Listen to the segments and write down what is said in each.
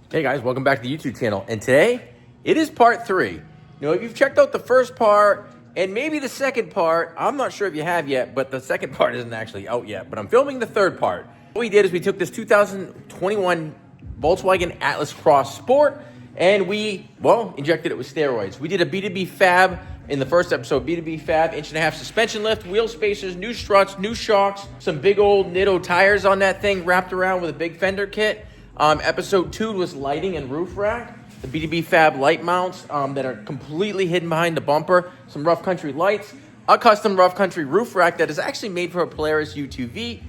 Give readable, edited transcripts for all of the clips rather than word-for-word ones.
Hey guys, welcome back to the YouTube channel. And today, it is part 3. You know, if you've checked out the first part and maybe the second part, I'm not sure if you have yet, but the second part isn't actually out yet. But I'm filming the third part. What we did is we took this 2021 Volkswagen Atlas Cross Sport and we, injected it with steroids. We did a B2B fab in the first episode, B2B fab, 1.5" suspension lift, wheel spacers, new struts, new shocks, some big old Nitto tires on that thing wrapped around with a big fender kit. Episode 2 was lighting and roof rack, the B2B fab light mounts that are completely hidden behind the bumper, some rough country lights, a custom rough country roof rack that is actually made for a Polaris UTV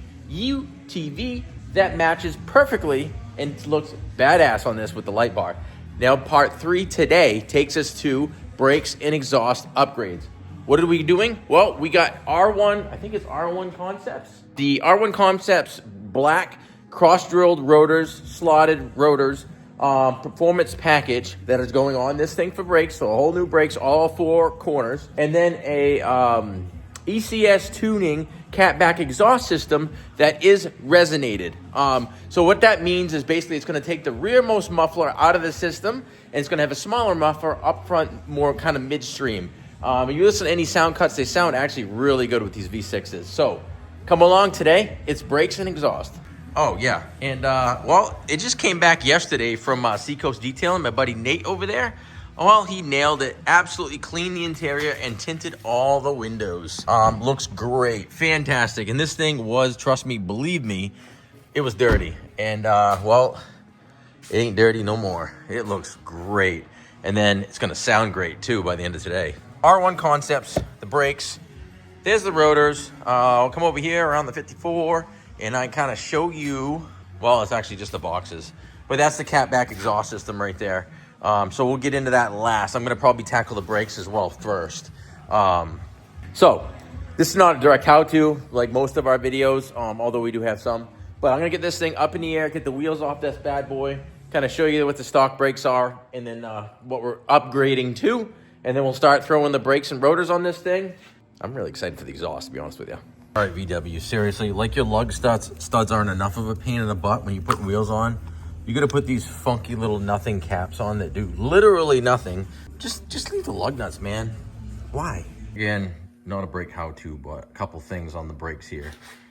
that matches perfectly and looks badass on this with the light bar. Now part 3 today takes us to brakes and exhaust upgrades. What are we doing? Well, we got R1, I think it's R1 Concepts. The R1 Concepts black cross-drilled rotors, slotted rotors, performance package that is going on this thing for brakes. So a whole new brakes, all 4 corners. And then a ECS tuning catback exhaust system that is resonated. So what that means is basically it's going to take the rearmost muffler out of the system and it's going to have a smaller muffler up front, more kind of midstream. When you listen to any sound cuts, they sound actually really good with these V6s. So come along today, it's brakes and exhaust. Oh, yeah. And, it just came back yesterday from Seacoast Detailing, my buddy Nate over there. Well, he nailed it. Absolutely cleaned the interior and tinted all the windows. Looks great. Fantastic. And this thing was, trust me, believe me, it was dirty. And, it ain't dirty no more. It looks great. And then it's going to sound great, too, by the end of today. R1 Concepts, the brakes. There's the rotors. I'll come over here around the 54. And I kind of show you, well, it's actually just the boxes. But that's the catback exhaust system right there. So we'll get into that last. I'm going to probably tackle the brakes as well first. So this is not a direct how-to like most of our videos, although we do have some. But I'm going to get this thing up in the air, get the wheels off this bad boy, kind of show you what the stock brakes are, and then what we're upgrading to. And then we'll start throwing the brakes and rotors on this thing. I'm really excited for the exhaust, to be honest with you. All right, VW, seriously, like your lug studs aren't enough of a pain in the butt when you put wheels on. You got to put these funky little nothing caps on that do literally nothing. Just leave the lug nuts, man. Why? Again, not a brake how-to, but a couple things on the brakes here.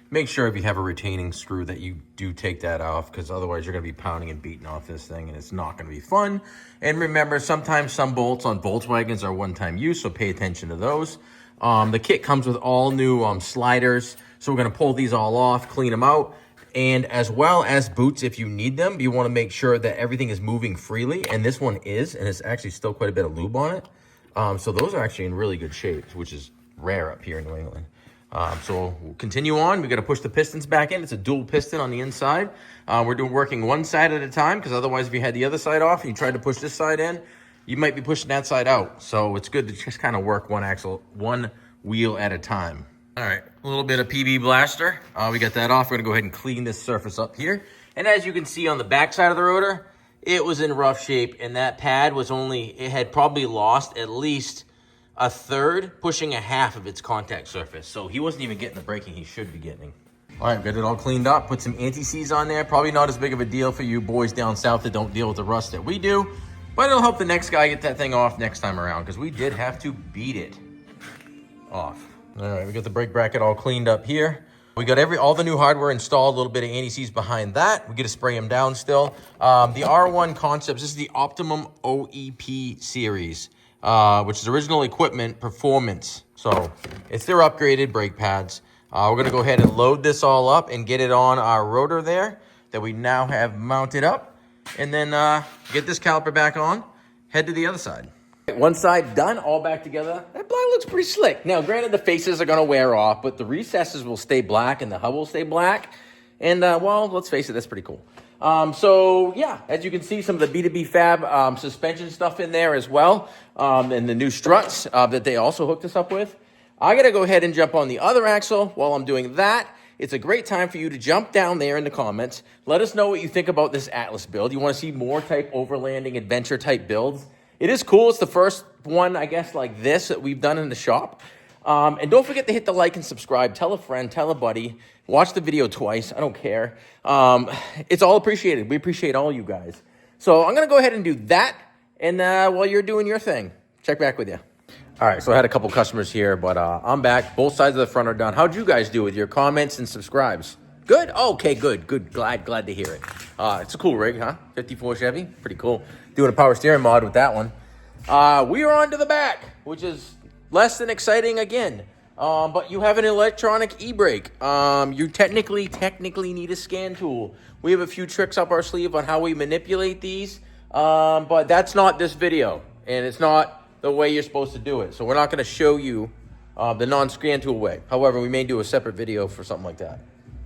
Make sure if you have a retaining screw that you do take that off, because otherwise you're going to be pounding and beating off this thing, and it's not going to be fun. And remember, sometimes some bolts on Volkswagens are one-time use, so pay attention to those. The kit comes with all new sliders, so we're going to pull these all off, clean them out, and as well as boots if you need them. You want to make sure that everything is moving freely, and this one is, and it's actually still quite a bit of lube on it. So those are actually in really good shape, which is rare up here in New England. So we'll continue on. We got to push the pistons back in. It's a dual piston on the inside. We're working one side at a time, because otherwise if you had the other side off and you tried to push this side in, you might be pushing that side out. So it's good to just kind of work one wheel at a time. All right, a little bit of PB Blaster. We got that off. We're gonna go ahead and clean this surface up here. And as you can see on the back side of the rotor, it was in rough shape, and that pad was it had probably lost at least a third, pushing a half of its contact surface. So he wasn't even getting the braking he should be getting. All right, got it all cleaned up. Put some anti-seize on there. Probably not as big of a deal for you boys down south that don't deal with the rust that we do. But it'll help the next guy get that thing off next time around, because we did have to beat it off. All right, we got the brake bracket all cleaned up here. We got all the new hardware installed, a little bit of anti-seize behind that. We get to spray them down still. The R1 Concepts, this is the Optimum OEP series, which is original equipment performance. So it's their upgraded brake pads. We're gonna go ahead and load this all up and get it on our rotor there that we now have mounted up. And then get this caliper back on, head to the other side. One side done, all back together. That black looks pretty slick. Now, granted, the faces are going to wear off, but the recesses will stay black and the hub will stay black. And, let's face it, that's pretty cool. As you can see, some of the B2B Fab suspension stuff in there as well. And the new struts that they also hooked us up with. I got to go ahead and jump on the other axle. While I'm doing that, it's a great time for you to jump down there in the comments. Let us know what you think about this Atlas build. You want to see more type overlanding adventure type builds? It is cool. It's the first one, I guess, like this that we've done in the shop. And don't forget to hit the like and subscribe. Tell a friend, tell a buddy. Watch the video twice. I don't care. It's all appreciated. We appreciate all you guys. So I'm going to go ahead and do that. And while you're doing your thing, check back with you. All right, so I had a couple customers here, but I'm back. Both sides of the front are done. How'd you guys do with your comments and subscribes? Good? Okay, good. Glad to hear it. It's a cool rig, huh? 54 Chevy, pretty cool. Doing a power steering mod with that one. We are on to the back, which is less than exciting again. But you have an electronic e-brake. You technically need a scan tool. We have a few tricks up our sleeve on how we manipulate these, but that's not this video, and it's not the way you're supposed to do it. So we're not going to show you the non-scan tool way. However, we may do a separate video for something like that.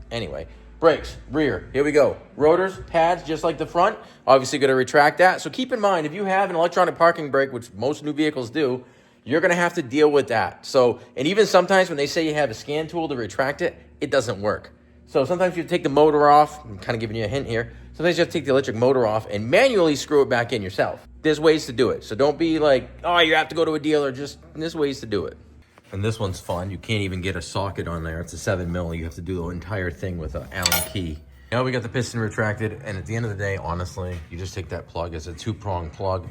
Anyway, brakes, rear, here we go. Rotors, pads, just like the front. Obviously going to retract that. So keep in mind, if you have an electronic parking brake, which most new vehicles do, you're going to have to deal with that. So, and even sometimes when they say you have a scan tool to retract it, it doesn't work. So sometimes you take the motor off. I'm kind of giving you a hint here. Sometimes you have to take the electric motor off and manually screw it back in yourself. There's ways to do it. So don't be like, oh, you have to go to a dealer. There's ways to do it. And this one's fun. You can't even get a socket on there. It's a 7mm. You have to do the entire thing with an Allen key. Now we got the piston retracted. And at the end of the day, honestly, you just take that plug. It's a 2-prong plug.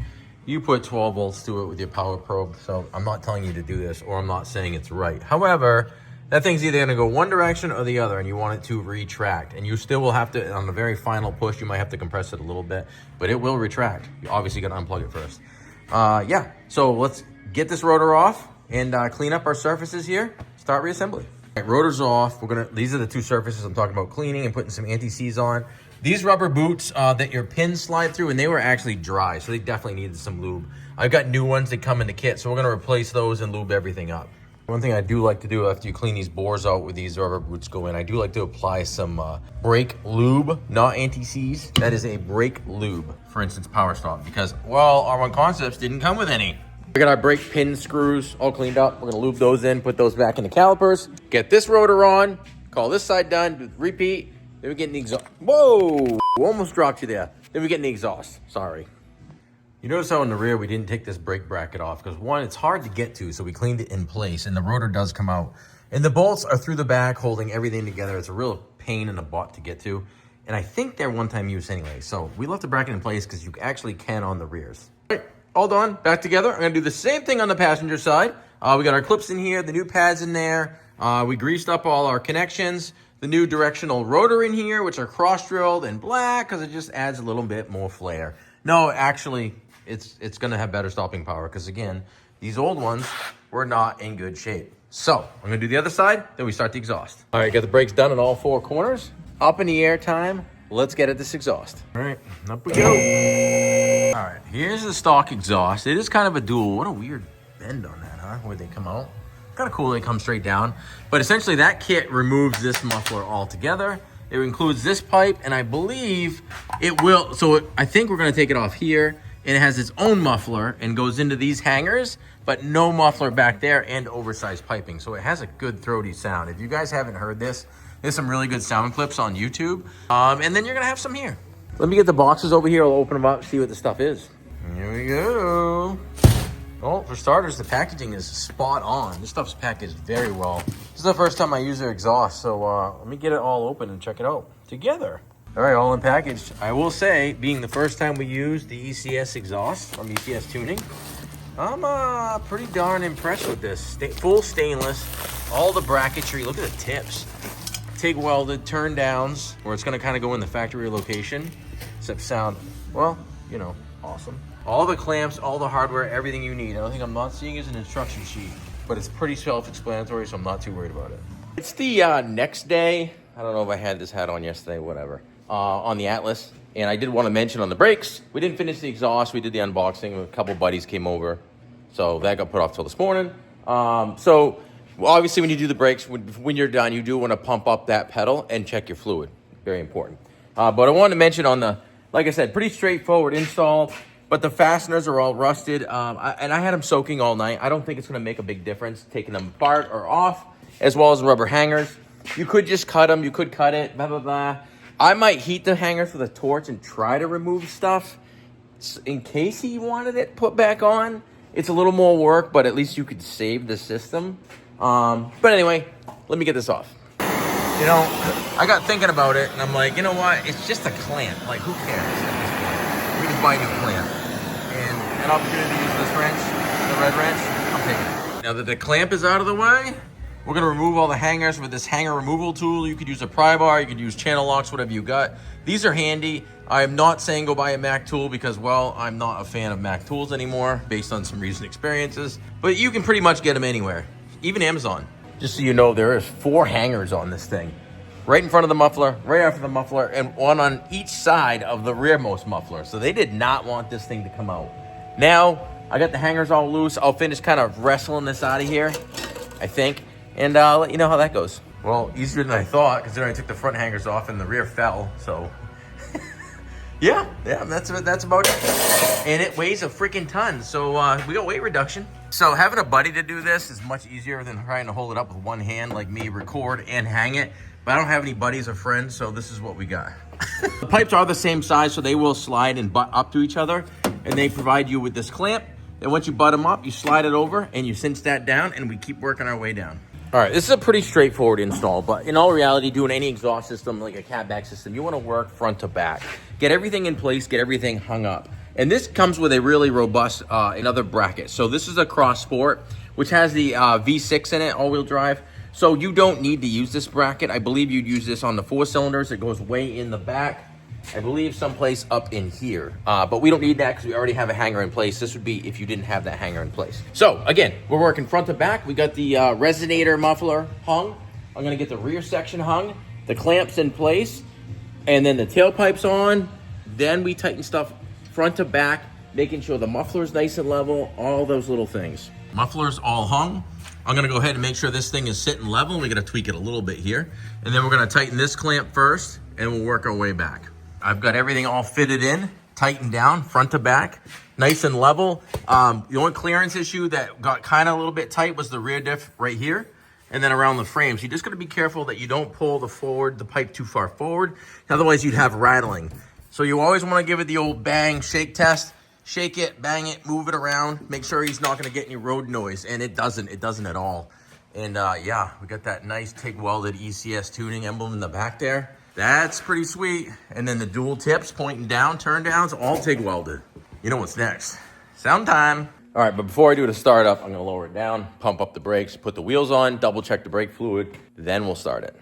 You put 12 volts to it with your power probe. So I'm not telling you to do this, or I'm not saying it's right. However, that thing's either gonna go one direction or the other, and you want it to retract. And you still will have to, on the very final push, you might have to compress it a little bit, but it will retract. You obviously gotta unplug it first. Yeah, so let's get this rotor off and clean up our surfaces here. Start reassembly. All right, rotor's off. These are the two surfaces I'm talking about cleaning and putting some anti-seize on. These rubber boots that your pins slide through, and they were actually dry, so they definitely needed some lube. I've got new ones that come in the kit, so we're gonna replace those and lube everything up. One thing I do like to do after you clean these bores out with these rubber boots go in, I do like to apply some brake lube, not anti-seize. That is a brake lube, for instance, Power Stop, because, well, R1 Concepts didn't come with any. We got our brake pin screws all cleaned up. We're gonna lube those in, put those back in the calipers, get this rotor on, call this side done, repeat, then we get in the exhaust. Whoa, almost dropped you there. Then we get in the exhaust, sorry. You notice how in the rear we didn't take this brake bracket off because one, it's hard to get to, so we cleaned it in place, and the rotor does come out. And the bolts are through the back holding everything together. It's a real pain in the butt to get to. And I think they're one-time use anyway. So we left the bracket in place because you actually can on the rears. All right, all done, back together. I'm gonna do the same thing on the passenger side. We got our clips in here, the new pads in there. We greased up all our connections. The new directional rotor in here, which are cross-drilled in black because it just adds a little bit more flair. No, actually, it's going to have better stopping power because, again, these old ones were not in good shape. So I'm going to do the other side, then we start the exhaust. All right, got the brakes done in all four corners. Up in the air time. Let's get at this exhaust. All right, up we go. All right, here's the stock exhaust. It is kind of a dual. What a weird bend on that, huh? Where they come out. Kind of cool they come straight down. But essentially that kit removes this muffler altogether. It includes this pipe, and I believe it will. So I think we're going to take it off here. And it has its own muffler and goes into these hangers, but no muffler back there and oversized piping. So it has a good throaty sound. If you guys haven't heard this, there's some really good sound clips on YouTube. And then you're gonna have some here. Let me get the boxes over here. I'll open them up, see what the stuff is. Here we go. Well, for starters, the packaging is spot on. This stuff's packaged very well. This is the first time I use their exhaust, so let me get it all open and check it out together. All right, all in packaged. I will say, being the first time we used the ECS exhaust from ECS Tuning, I'm pretty darn impressed with this. Full stainless, all the bracketry. Look at the tips. TIG welded, turn downs, where it's gonna kind of go in the factory location, except sound, well, you know, awesome. All the clamps, all the hardware, everything you need. The only thing I'm not seeing is an instruction sheet, but it's pretty self-explanatory, so I'm not too worried about it. It's the next day. I don't know if I had this hat on yesterday, whatever. On the Atlas, and I did want to mention on the brakes, we didn't finish the exhaust. We did the unboxing. A couple buddies came over, so that got put off till this morning. So obviously when you do the brakes, when you're done, you do want to pump up that pedal and check your fluid. Very important. But I wanted to mention on the, like I said, pretty straightforward install, but the fasteners are all rusted, and I had them soaking all night. I don't think it's going to make a big difference taking them apart or off, as well as the rubber hangers. You could just cut them. You could cut it, blah, blah, blah. I might heat the hangers with a torch and try to remove stuff in case he wanted it put back on. It's a little more work, but at least you could save the system. But anyway, let me get this off. You know, I got thinking about it, and I'm like, you know what? It's just a clamp. Like, who cares at this point? We can buy a new clamp. And an opportunity to use this wrench, the red wrench, I'm taking it. Now that the clamp is out of the way, we're gonna remove all the hangers with this hanger removal tool. You could use a pry bar, you could use channel locks, whatever you got. These are handy. I'm not saying go buy a Mac tool because, well, I'm not a fan of Mac tools anymore based on some recent experiences, but you can pretty much get them anywhere, even Amazon. Just so you know, there is 4 hangers on this thing. Right in front of the muffler, right after the muffler, and one on each side of the rearmost muffler. So they did not want this thing to come out. Now, I got the hangers all loose. I'll finish kind of wrestling this out of here, I think, and I'll let you know how that goes. Well, easier than I thought, considering I took the front hangers off and the rear fell, so. yeah, that's about it. And it weighs a freaking ton, so we got weight reduction. So having a buddy to do this is much easier than trying to hold it up with one hand like me, record and hang it. But I don't have any buddies or friends, so this is what we got. The pipes are the same size, so they will slide and butt up to each other, and they provide you with this clamp. And once you butt them up, you slide it over and you cinch that down, and we keep working our way down. All right, this is a pretty straightforward install, but in all reality, doing any exhaust system, like a catback system, you want to work front to back. Get everything in place, get everything hung up. And this comes with a really robust another bracket. So this is a Cross Sport, which has the V6 in it, all-wheel drive. So you don't need to use this bracket. I believe you'd use this on the 4 cylinders. It goes way in the back. I believe someplace up in here. But we don't need that because we already have a hanger in place. This would be if you didn't have that hanger in place. So again, we're working front to back. We got the resonator muffler hung. I'm gonna get the rear section hung, the clamps in place, and then the tailpipe's on. Then we tighten stuff front to back, making sure the muffler's nice and level, all those little things. Muffler's all hung. I'm gonna go ahead and make sure this thing is sitting level. We gotta tweak it a little bit here. And then we're gonna tighten this clamp first, and we'll work our way back. I've got everything all fitted in, tightened down, front to back, nice and level. The only clearance issue that got kind of a little bit tight was the rear diff right here, and then around the frames. You just gotta be careful that you don't pull the pipe too far forward, otherwise you'd have rattling. So you always wanna give it the old bang, shake test. Shake it, bang it, move it around. Make sure he's not gonna get any road noise, and it doesn't at all. And yeah, we got that nice TIG welded ECS tuning emblem in the back there. That's pretty sweet. And then the dual tips pointing down, turn downs, all TIG welded. You know what's next? Sound time. All right, but before I do the startup, I'm gonna lower it down, pump up the brakes, put the wheels on, double check the brake fluid, then we'll start it.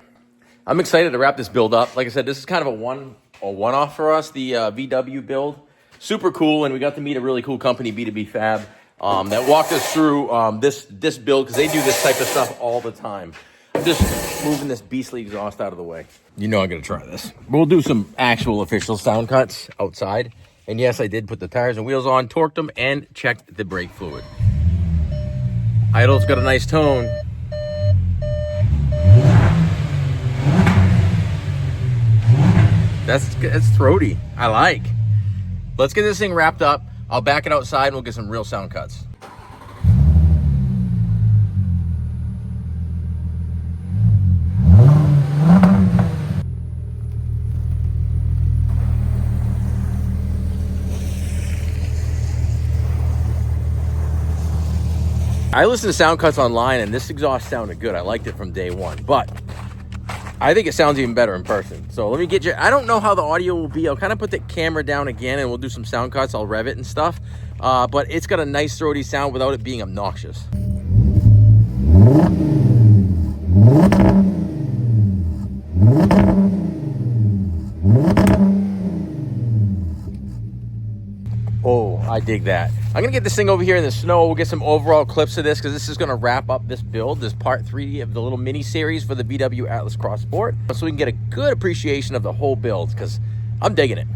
I'm excited to wrap this build up. Like I said, this is kind of a one-off for us, the VW build. Super cool, and we got to meet a really cool company, B2B Fab, that walked us through this build, because they do this type of stuff all the time. I'm just moving this beastly exhaust out of the way. You know I'm gonna try this. We'll do some actual official sound cuts outside. And yes, I did put the tires and wheels on, torqued them, and checked the brake fluid. Idle's got a nice tone. That's throaty. I like. Let's get this thing wrapped up. I'll back it outside and we'll get some real sound cuts. I listened to sound cuts online and this exhaust sounded good. I liked it from day one, but I think it sounds even better in person. So let me get you, I don't know how the audio will be. I'll kind of put the camera down again and we'll do some sound cuts. I'll rev it and stuff. But it's got a nice throaty sound without it being obnoxious. Oh, I dig that. I'm gonna get this thing over here in the snow. We'll get some overall clips of this because this is gonna wrap up this build, this part 3 of the little mini series for the VW Atlas Cross Sport, so we can get a good appreciation of the whole build because I'm digging it.